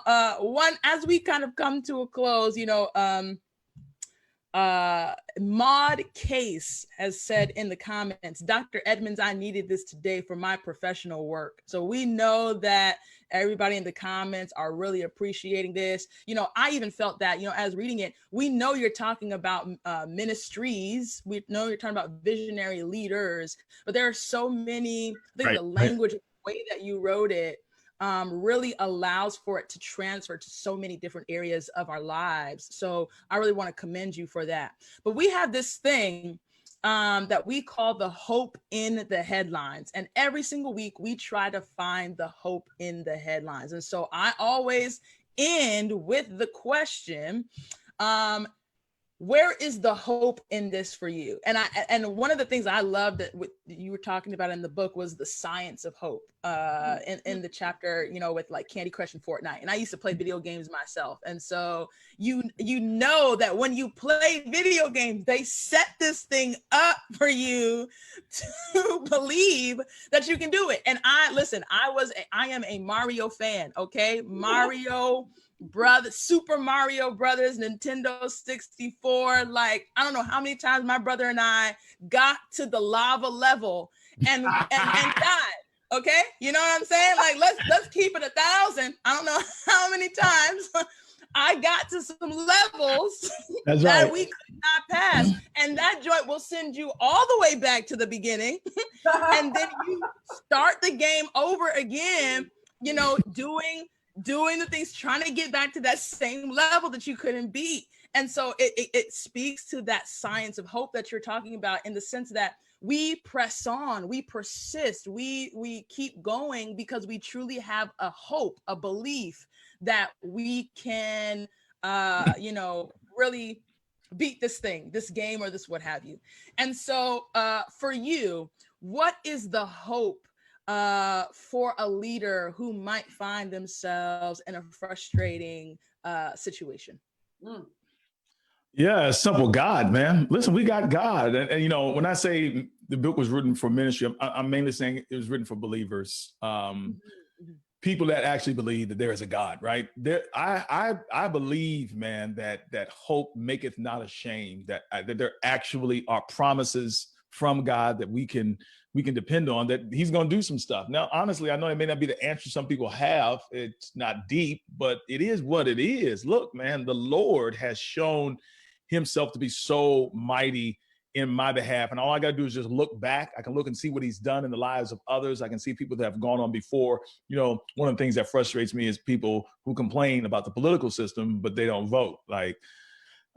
as we kind of come to a close, Maud Case has said in the comments, Dr. Edmonds, I needed this today for my professional work. So we know that everybody in the comments are really appreciating this. I even felt that, as reading it, we know you're talking about ministries. We know you're talking about visionary leaders, but there are so many, I think the language, the way that you wrote it, really allows for it to transfer to so many different areas of our lives. So I really want to commend you for that. But we have this thing that we call the hope in the headlines. And every single week we try to find the hope in the headlines. And so I always end with the question, where is the hope in this for you? And one of the things I love that you were talking about in the book was the science of hope in the chapter, you know, with like Candy Crush and Fortnite. And I used to play video games myself. And so you know that when you play video games, they set this thing up for you to believe that you can do it. And I am a Mario fan, okay? Mario Super Mario Brothers, Nintendo 64. Like, I don't know how many times my brother and I got to the lava level and died. Okay, you know what I'm saying? Like, let's keep it 1,000. I don't know how many times I got to some levels that we could not pass, and that joint will send you all the way back to the beginning, and then you start the game over again. You know, doing the things, trying to get back to that same level that you couldn't beat. And so it speaks to that science of hope that you're talking about, in the sense that we press on, we persist, we keep going because we truly have a hope, a belief that we can, you know, really beat this thing, this game, or this what have you. And so for you, what is the hope for a leader who might find themselves in a frustrating situation? Yeah, simple. God, man. Listen, we got God. And you know, when I say the book was written for ministry, I'm mainly saying it was written for believers. People that actually believe that there is a God, right? I believe, man, that hope maketh not ashamed, that there actually are promises from God that we can depend on, that he's going to do some stuff. Now, honestly, I know it may not be the answer some people have. It's not deep, but it is what it is. Look, man, the Lord has shown himself to be so mighty in my behalf. And all I got to do is just look back. I can look and see what he's done in the lives of others. I can see people that have gone on before. You know, one of the things that frustrates me is people who complain about the political system, but they don't vote. Like,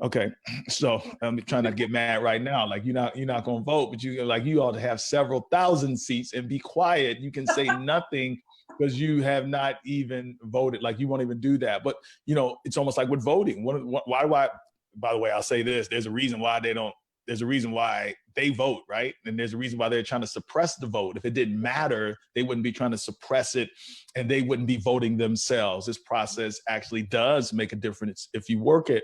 okay, so I'm trying not to get mad right now. Like, you're not going to vote, but you ought to have several thousand seats and be quiet. You can say nothing because you have not even voted. Like, you won't even do that. But, you know, it's almost like with voting. Why do I, by the way, I'll say this, there's a reason why they vote, right? And there's a reason why they're trying to suppress the vote. If it didn't matter, they wouldn't be trying to suppress it, and they wouldn't be voting themselves. This process actually does make a difference if you work it.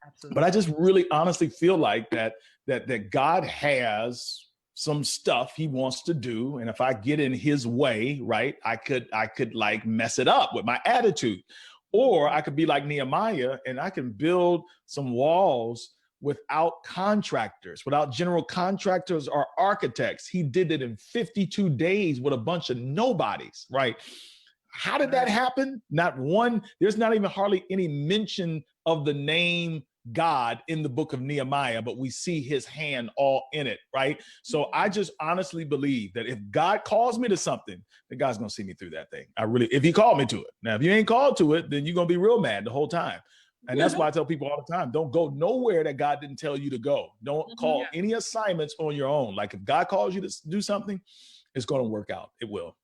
Absolutely. But I just really honestly feel like that God has some stuff he wants to do. And if I get in his way, right, I could like mess it up with my attitude. Or I could be like Nehemiah and I can build some walls without contractors, without general contractors or architects. He did it in 52 days with a bunch of nobodies, right? How did that happen? Not one, there's not even hardly any mention of the name God in the book of Nehemiah, but we see his hand all in it, right? So I just honestly believe that if God calls me to something, then God's going to see me through that thing. If he called me to it. Now, if you ain't called to it, then you're going to be real mad the whole time. And that's why I tell people all the time, don't go nowhere that God didn't tell you to go. Don't call any assignments on your own. Like, if God calls you to do something, it's going to work out. It will.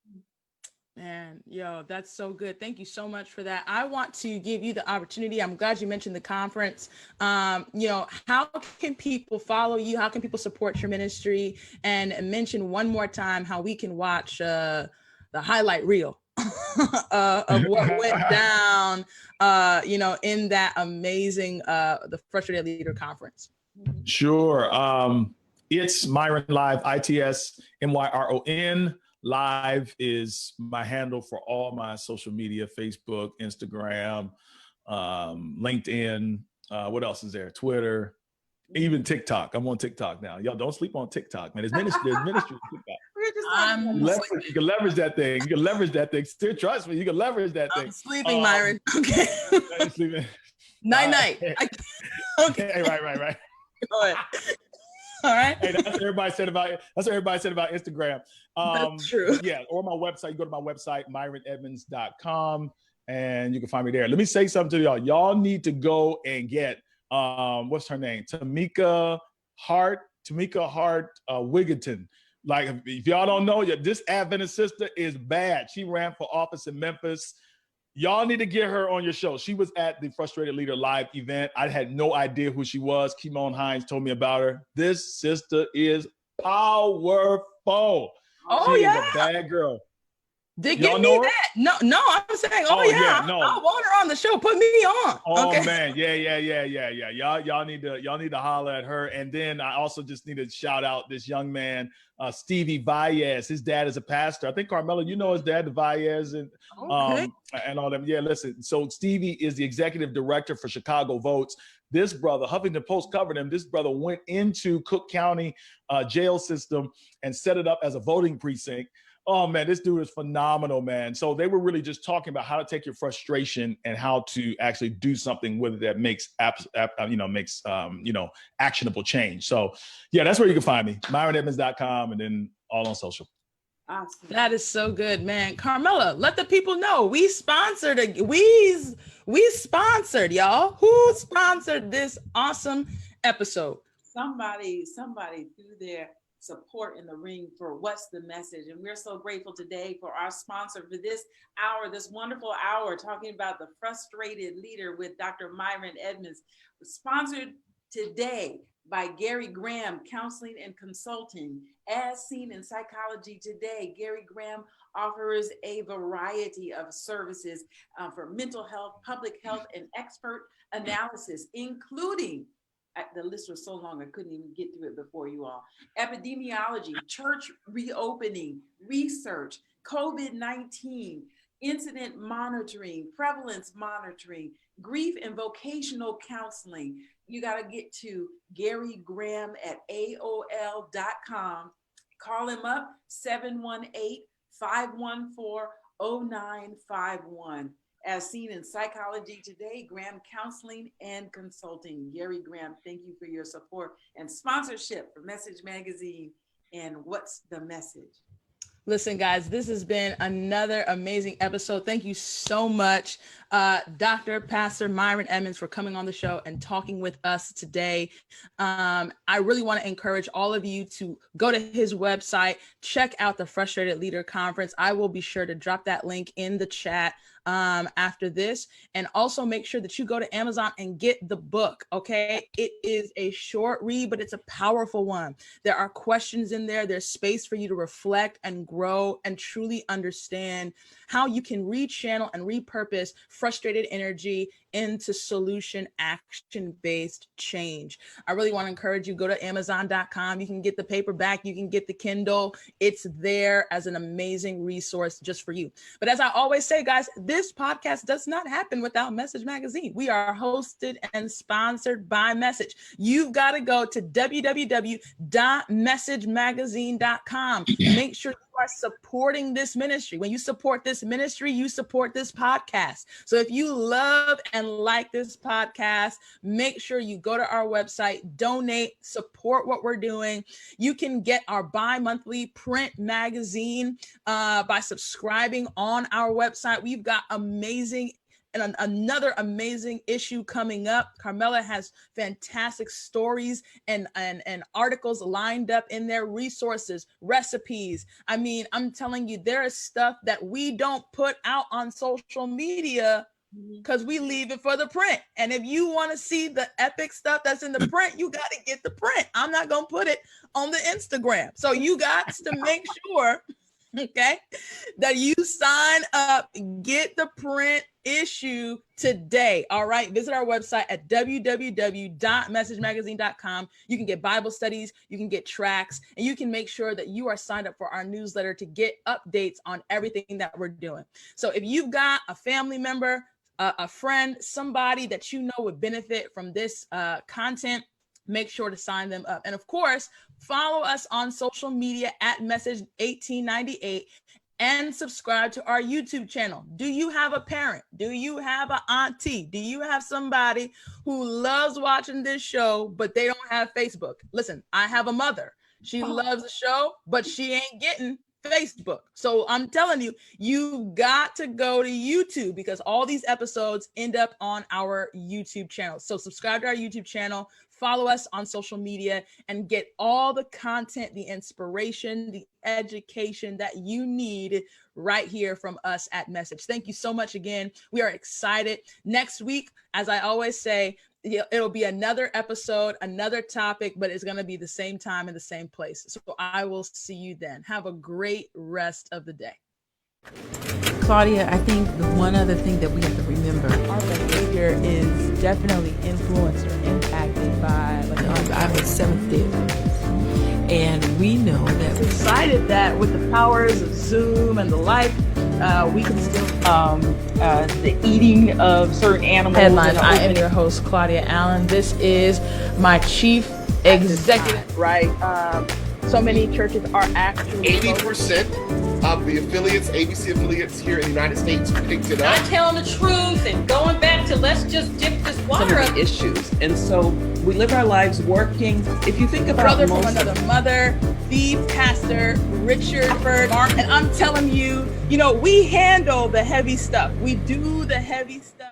Man, yo, that's so good. Thank you so much for that. I want to give you the opportunity. I'm glad you mentioned the conference. You know, how can people follow you? How can people support your ministry? And mention one more time how we can watch the highlight reel of what went down, you know, in that amazing, the Frustrated Leader Conference. Sure. It's Myron Live, ITSMYRON. Live is my handle for all my social media, Facebook, Instagram, LinkedIn. What else is there? Twitter, even TikTok. I'm on TikTok now. Y'all don't sleep on TikTok, man. There's ministry on TikTok. You can leverage that thing. You can leverage that thing. Still, trust me, you can leverage that thing. I'm sleeping, Myron. Okay. Sleeping. Night. Okay. Right. Go ahead. All right. Hey, that's what everybody said about Instagram. That's true. Yeah, or my website. You go to my website, myronedmonds.com, and you can find me there. Let me say something to y'all. Y'all need to go and get what's her name? Tamika Hart Wigginton. Like, if y'all don't know, this Adventist sister is bad. She ran for office in Memphis. Y'all need to get her on your show. She was at the Frustrated Leader Live event. I had no idea who she was. Kimon Hines told me about her. This sister is powerful. Oh, She yeah. is a bad girl. Give Y'all me know her? that. No, I'm saying, Oh, yeah, I no. want her on the show. Put me on. Oh, Okay. man. Yeah. Y'all need to holler at her. And then I also just need to shout out this young man, Stevie Valles. His dad is a pastor. I think, Carmela, you know his dad, the Valles, and Okay. and all them. Yeah, listen. So Stevie is the executive director for Chicago Votes. This brother, Huffington Post covered him. This brother went into Cook County jail system and set it up as a voting precinct. Oh man, this dude is phenomenal, man. So they were really just talking about how to take your frustration and how to actually do something with it that makes actionable change. So yeah, that's where you can find me, MyronEdmonds.com, and then all on social. Awesome. That is so good, man. Carmela, let the people know we sponsored we sponsored, y'all. Who sponsored this awesome episode? Somebody threw their support in the ring for What's the Message. And we're so grateful today for our sponsor for this hour, this wonderful hour, talking about the frustrated leader with Dr. Myron Edmonds, sponsored today by Gary Graham, Counseling and Consulting. As seen in Psychology Today, Gary Graham offers a variety of services for mental health, public health, and expert analysis, including, the list was so long I couldn't even get through it before you all. Epidemiology, church reopening, research, COVID-19, incident monitoring, prevalence monitoring, grief and vocational counseling. You got to get to Gary Graham at AOL.com. Call him up, 718-514-0951. As seen in Psychology Today, Graham Counseling and Consulting. Gary Graham, thank you for your support and sponsorship for Message Magazine and What's the Message? Listen, guys, this has been another amazing episode. Thank you so much, Dr. Pastor Myron Edmonds, for coming on the show and talking with us today. I really want to encourage all of you to go to his website, check out the Frustrated Leader Conference. I will be sure to drop that link in the chat after this, and also make sure that you go to Amazon and get the book. Okay, it is a short read, but it's a powerful one. There are questions in there. There's space for you to reflect and grow and truly understand how you can rechannel and repurpose frustrated energy into solution action-based change. I really want to encourage you, go to Amazon.com. You can get the paperback, you can get the Kindle. It's there as an amazing resource just for you. But as I always say, guys, this podcast does not happen without Message Magazine. We are hosted and sponsored by Message. You've got to go to www.messagemagazine.com. Make sure you are supporting this ministry. When you support this ministry, you support this podcast. So if you love and like this podcast, make sure you go to our website, donate, support what we're doing. You can get our bi-monthly print magazine by subscribing on our website. We've got amazing and another amazing issue coming up. Carmela has fantastic stories and articles lined up in there, resources, recipes. I mean, I'm telling you, there is stuff that we don't put out on social media because we leave it for the print. And if you want to see the epic stuff that's in the print, you got to get the print. I'm not going to put it on the Instagram. So you got to make sure, okay, that you sign up, get the print issue today. All right. Visit our website at www.messagemagazine.com. You can get Bible studies, you can get tracks, and you can make sure that you are signed up for our newsletter to get updates on everything that we're doing. So if you've got a family member, a friend, somebody that you know would benefit from this content, make sure to sign them up. And of course, follow us on social media at Message1898 and subscribe to our YouTube channel. Do you have a parent? Do you have an auntie? Do you have somebody who loves watching this show, but they don't have Facebook? Listen, I have a mother. She loves the show, but she ain't getting Facebook. So I'm telling you, you've got to go to YouTube because all these episodes end up on our YouTube channel. So subscribe to our YouTube channel, follow us on social media and get all the content, the inspiration, the education that you need right here from us at Message. Thank you so much again. We are excited. Next week, as I always say, it'll be another episode, another topic, but it's going to be the same time and the same place. So I will see you then. Have a great rest of the day. Claudia, I think the one other thing that we have to remember, our behavior is definitely influenced or impacted by, I'm a seventh day Adventist, and we know that we're excited that with the powers of Zoom and the like, we can still the eating of certain animals. Headlines. I am your host, Claudia Allen. This is my chief executive. Right. So many churches are actually 80% of the affiliates, ABC affiliates here in the United States, picked it up. Not telling the truth and going back to let's just dip this water some of up. the issues. And so we live our lives working. If you think about brother from another mother, the pastor, Richard, and I'm telling you, we handle the heavy stuff. We do the heavy stuff.